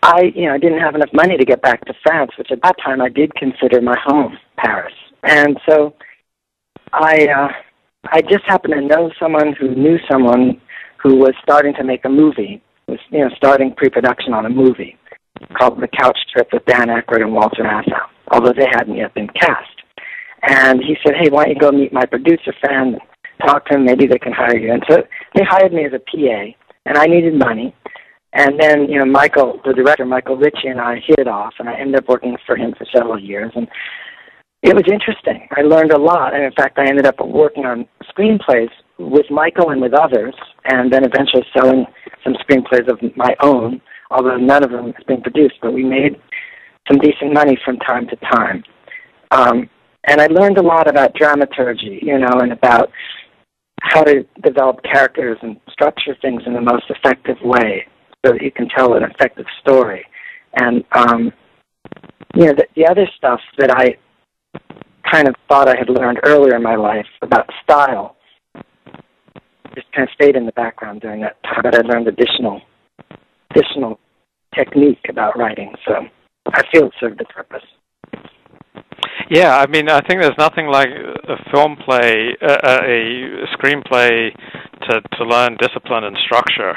I didn't have enough money to get back to France, which at that time I did consider my home, Paris. And so I just happened to know someone who knew someone who was starting to make a movie, was starting pre-production on a movie called The Couch Trip with Dan Aykroyd and Walter Matthau, although they hadn't yet been cast. And he said, hey, why don't you go meet my producer friend, talk to him, maybe they can hire you. And so they hired me as a PA, and I needed money. And then, Michael, the director, Michael Ritchie, and I hit it off, and I ended up working for him for several years. And it was interesting. I learned a lot. And, in fact, I ended up working on screenplays with Michael and with others, and then eventually selling some screenplays of my own, although none of them has been produced. But we made some decent money from time to time. And I learned a lot about dramaturgy, and about how to develop characters and structure things in the most effective way so that you can tell an effective story. And, the other stuff that I kind of thought I had learned earlier in my life about style just kind of stayed in the background during that time, but I learned additional technique about writing. So I feel it served the purpose. Yeah, I mean, I think there's nothing like a film play, a screenplay to learn discipline and structure.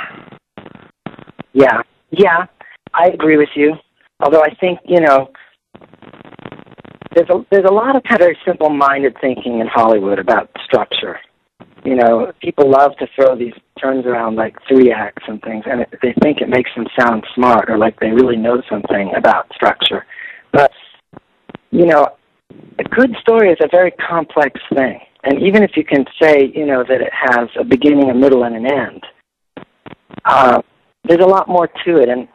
Yeah, I agree with you. Although I think, there's a lot of kind of very simple-minded thinking in Hollywood about structure. People love to throw these terms around like 3 acts and things, and they think it makes them sound smart or like they really know something about structure. But, a good story is a very complex thing. And even if you can say, that it has a beginning, a middle, and an end, there's a lot more to it. And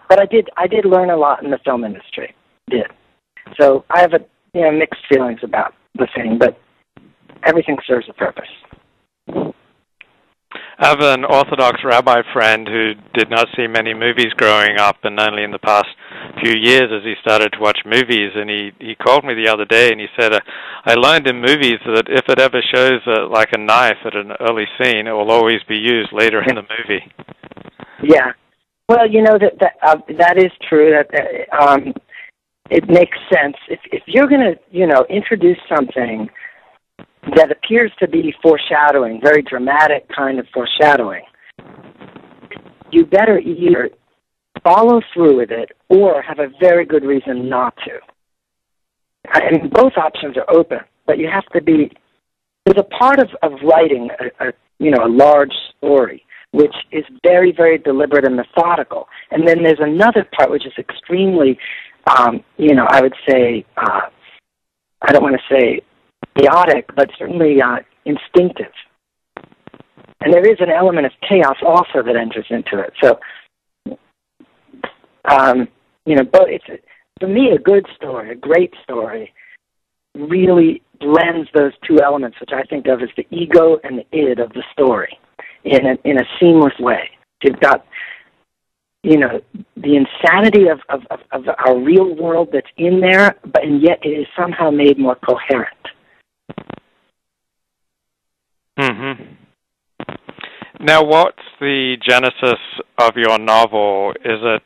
but I did learn a lot in the film industry. Did. So I have mixed feelings about the thing, but everything serves a purpose. I have an Orthodox rabbi friend who did not see many movies growing up, and only in the past few years as he started to watch movies. And he called me the other day and he said, I learned in movies that if it ever shows like a knife at an early scene, it will always be used later in the movie. Yeah. Well, that is true. That it makes sense. If you're going to, introduce something that appears to be foreshadowing, very dramatic kind of foreshadowing, you better either follow through with it or have a very good reason not to. And both options are open, but you have to be, there's a part of writing a large story which is very, very deliberate and methodical. And then there's another part which is extremely, I would say, I don't want to say chaotic, but certainly instinctive. And there is an element of chaos also that enters into it. So, but for me, a good story, a great story, really blends those two elements, which I think of as the ego and the id of the story, in a seamless way. You've got, the insanity of our real world that's in there, and yet it is somehow made more coherent. Mm-hmm. Now, what's the genesis of your novel? Is it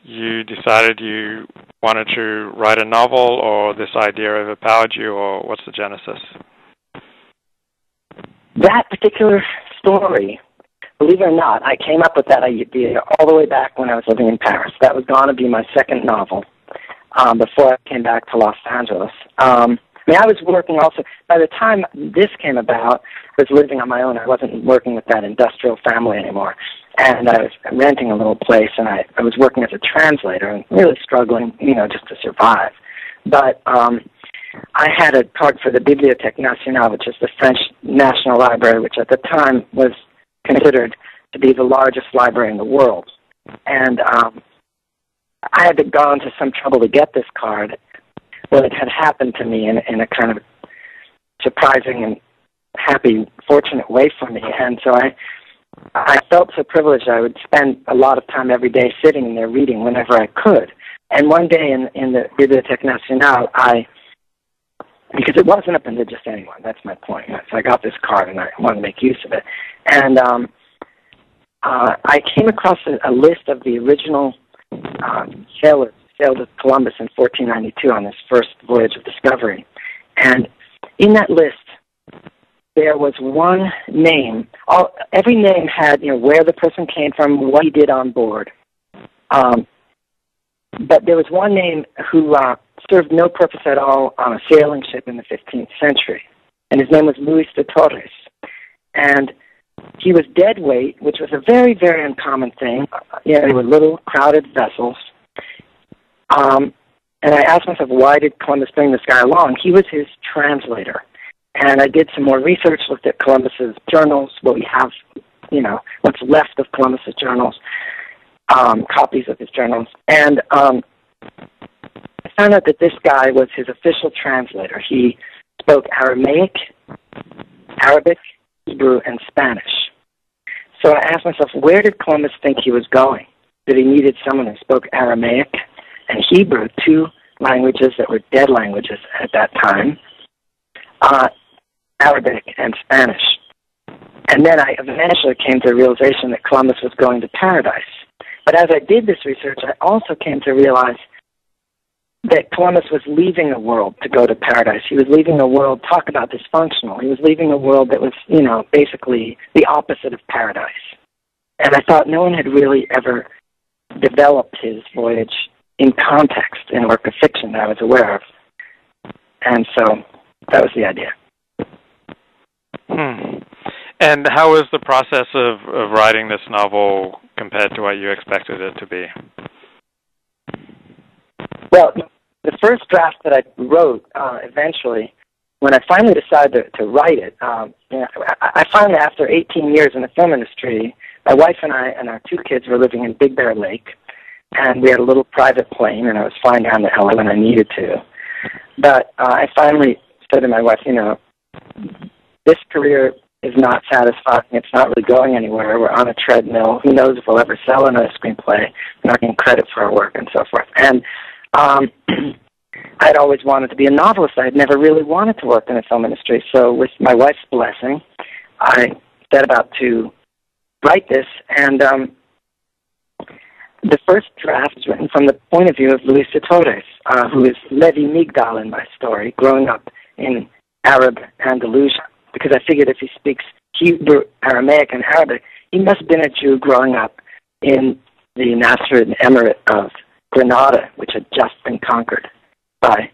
you decided you wanted to write a novel, or this idea overpowered you, or what's the genesis? That particular story, believe it or not, I came up with that idea all the way back when I was living in Paris. That was going to be my second novel before I came back to Los Angeles. I was working also, by the time this came about, I was living on my own. I wasn't working with that industrial family anymore. And I was renting a little place, and I was working as a translator and really struggling, just to survive. But I had a card for the Bibliothèque Nationale, which is the French National Library, which at the time was considered to be the largest library in the world. And I had gone to some trouble to get this card. Well, it had happened to me in a kind of surprising and happy, fortunate way for me. And so I felt so privileged I would spend a lot of time every day sitting in there reading whenever I could. And one day in the Bibliothèque Nationale, because it wasn't open to just anyone, that's my point. So I got this card and I wanted to make use of it. And I came across a list of the original sailors sailed with Columbus in 1492 on his first voyage of discovery. And in that list, there was one name. Every name had, where the person came from, what he did on board. But there was one name who served no purpose at all on a sailing ship in the 15th century, and his name was Luis de Torres. And he was dead weight, which was a very, very uncommon thing. They were little, crowded vessels. And I asked myself, why did Columbus bring this guy along? He was his translator. And I did some more research, looked at Columbus's journals, what we have, what's left of Columbus's journals, copies of his journals. And I found out that this guy was his official translator. He spoke Aramaic, Arabic, Hebrew, and Spanish. So I asked myself, where did Columbus think he was going? That he needed someone who spoke Aramaic and Hebrew, two languages that were dead languages at that time, Arabic and Spanish. And then I eventually came to the realization that Columbus was going to paradise. But as I did this research, I also came to realize that Columbus was leaving a world to go to paradise. He was leaving a world, talk about dysfunctional. He was leaving a world that was, basically the opposite of paradise. And I thought no one had really ever developed his voyage in context in a work of fiction that I was aware of. And so that was the idea. And how was the process of writing this novel compared to what you expected it to be? Well, the first draft that I wrote, eventually, when I finally decided to write it, I found that after 18 years in the film industry, my wife and I and our two kids were living in Big Bear Lake, and we had a little private plane, and I was flying down to LA when I needed to. But I finally said to my wife, this career is not satisfying. It's not really going anywhere. We're on a treadmill. Who knows if we'll ever sell another screenplay? We're not getting credit for our work and so forth. And I'd always wanted to be a novelist. I had never really wanted to work in the film industry. So with my wife's blessing, I set about to write this. And the first draft is written from the point of view of Luis de Torres, who is Levi Migdal in my story, growing up in Arab Andalusia. Because I figured if he speaks Hebrew, Aramaic, and Arabic, he must have been a Jew growing up in the Nasrid Emirate of Granada, which had just been conquered by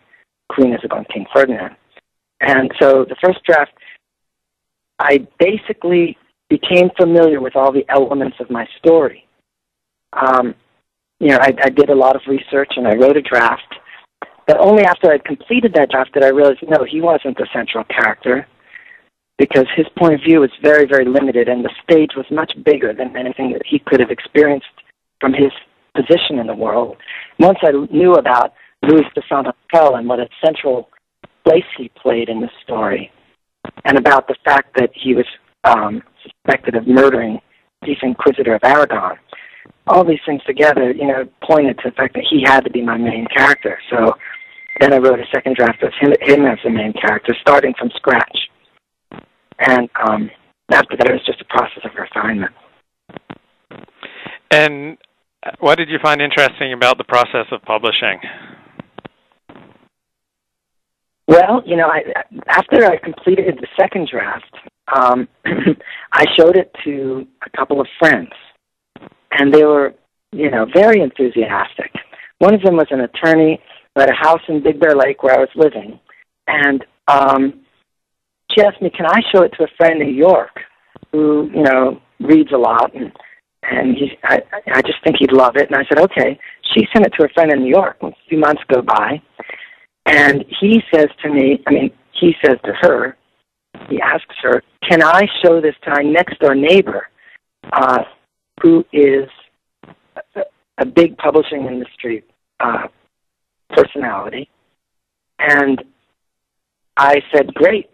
Queen Isabel and King Ferdinand. And so the first draft, I basically became familiar with all the elements of my story. I did a lot of research and I wrote a draft, but only after I'd completed that draft did I realize, no, he wasn't the central character, because his point of view was very, very limited, and the stage was much bigger than anything that he could have experienced from his position in the world. Once I knew about Louis de Saint-Exupéry and what a central place he played in the story, and about the fact that he was suspected of murdering Chief Inquisitor of Aragon, all these things together, pointed to the fact that he had to be my main character. So then I wrote a second draft of him as the main character, starting from scratch. And after that, it was just a process of refinement. And what did you find interesting about the process of publishing? Well, after I completed the second draft, I showed it to a couple of friends, and they were, very enthusiastic. One of them was an attorney who had a house in Big Bear Lake where I was living, and she asked me, can I show it to a friend in New York who, reads a lot, and I just think he'd love it. And I said, okay. She sent it to a friend in New York. A few months go by, and he says to her, he asks her, can I show this to my next-door neighbor who is a big publishing industry personality? And I said, great.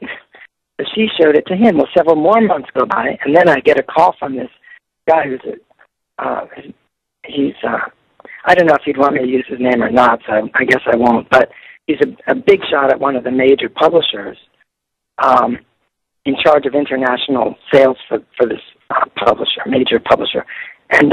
So she showed it to him. Well, several more months go by, and then I get a call from this guy who's I don't know if he'd want me to use his name or not, so I guess I won't, but he's a big shot at one of the major publishers, in charge of international sales for this major publisher. And